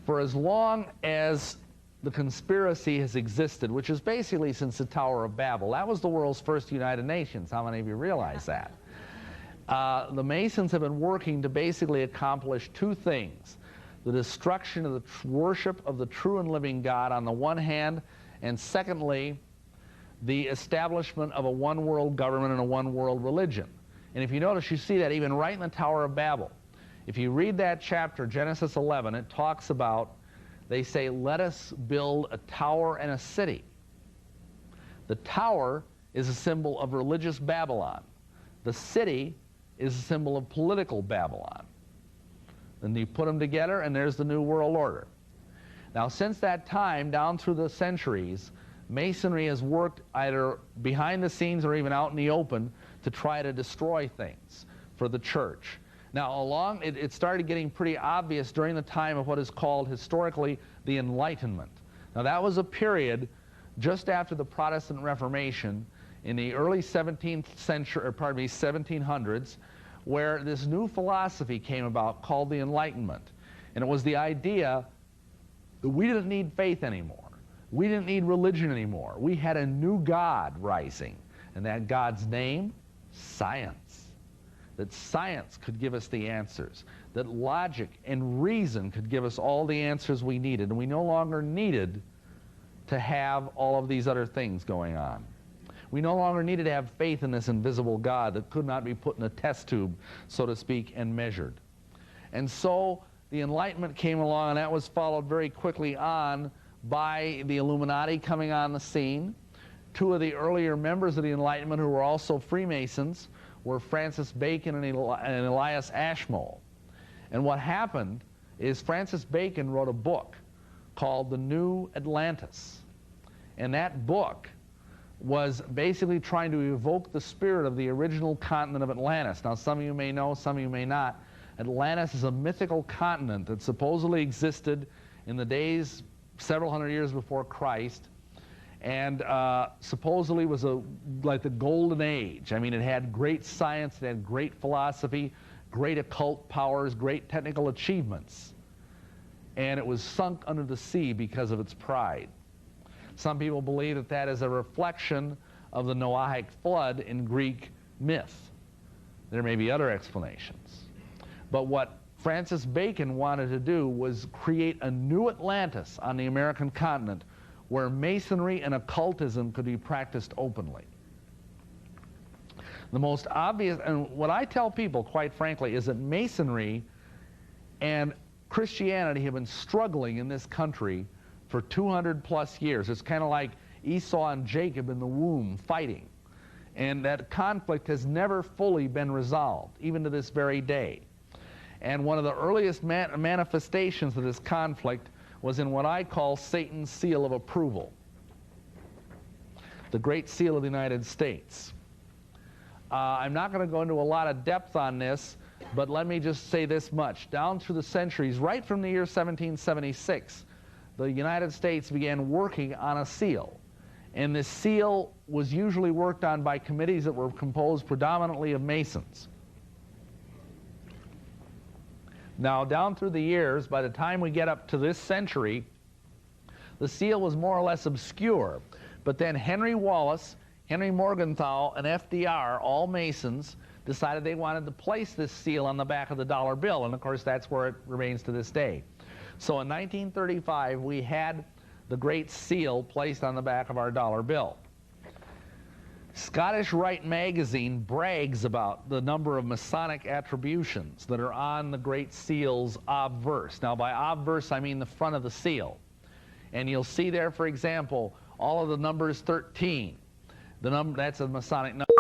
For as long as the conspiracy has existed, which is basically since the Tower of Babel, that was the world's first United Nations. How many of you realize that? The Masons have been working to basically accomplish two things: the destruction of the worship of the true and living God on the one hand, and secondly, the establishment of a one-world government and a one-world religion. And if you notice, you see that even right in the Tower of Babel. If you read that chapter, Genesis 11, it talks about, they say, let us build a tower and a city. The tower is a symbol of religious Babylon. The city is a symbol of political Babylon. Then you put them together, and there's the New World Order. Now, since that time, down through the centuries, Masonry has worked either behind the scenes or even out in the open to try to destroy things for the church. Now, it started getting pretty obvious during the time of what is called historically the Enlightenment. Now, that was a period just after the Protestant Reformation in the early 17th century, or pardon me, 1700s, where this new philosophy came about called the Enlightenment. And it was the idea that we didn't need faith anymore. We didn't need religion anymore. We had a new God rising, and that God's name, science. That science could give us the answers, that logic and reason could give us all the answers we needed, and we no longer needed to have all of these other things going on. We no longer needed to have faith in this invisible God that could not be put in a test tube, so to speak, and measured. And so the Enlightenment came along, and that was followed very quickly on by the Illuminati coming on the scene. Two of the earlier members of the Enlightenment who were also Freemasons were Francis Bacon and Elias Ashmole. And what happened is Francis Bacon wrote a book called The New Atlantis. And that book was basically trying to evoke the spirit of the original continent of Atlantis. Now, some of you may know, some of you may not. Atlantis is a mythical continent that supposedly existed in the days several hundred years before Christ, and supposedly was like the golden age. I mean, it had great science, it had great philosophy, great occult powers, great technical achievements. And it was sunk under the sea because of its pride. Some people believe that that is a reflection of the Noahic flood in Greek myth. There may be other explanations. But what Francis Bacon wanted to do was create a new Atlantis on the American continent where Masonry and occultism could be practiced openly. The most obvious, and what I tell people, quite frankly, is that Masonry and Christianity have been struggling in this country for 200 plus years. It's kind of like Esau and Jacob in the womb fighting. And that conflict has never fully been resolved, even to this very day. And one of the earliest manifestations of this conflict was in what I call Satan's seal of approval, the Great Seal of the United States. I'm not going to go into a lot of depth on this, but let me just say this much. Down through the centuries, right from the year 1776, the United States began working on a seal. And this seal was usually worked on by committees that were composed predominantly of Masons. Now, down through the years, by the time we get up to this century, the seal was more or less obscure. But then Henry Wallace, Henry Morgenthau, and FDR, all Masons, decided they wanted to place this seal on the back of the dollar bill. And of course, that's where it remains to this day. So in 1935, we had the Great Seal placed on the back of our dollar bill. Scottish Rite magazine brags about the number of Masonic attributions that are on the Great Seal's obverse. Now, by obverse, I mean the front of the seal. And you'll see there, for example, all of the numbers 13. That's a Masonic number.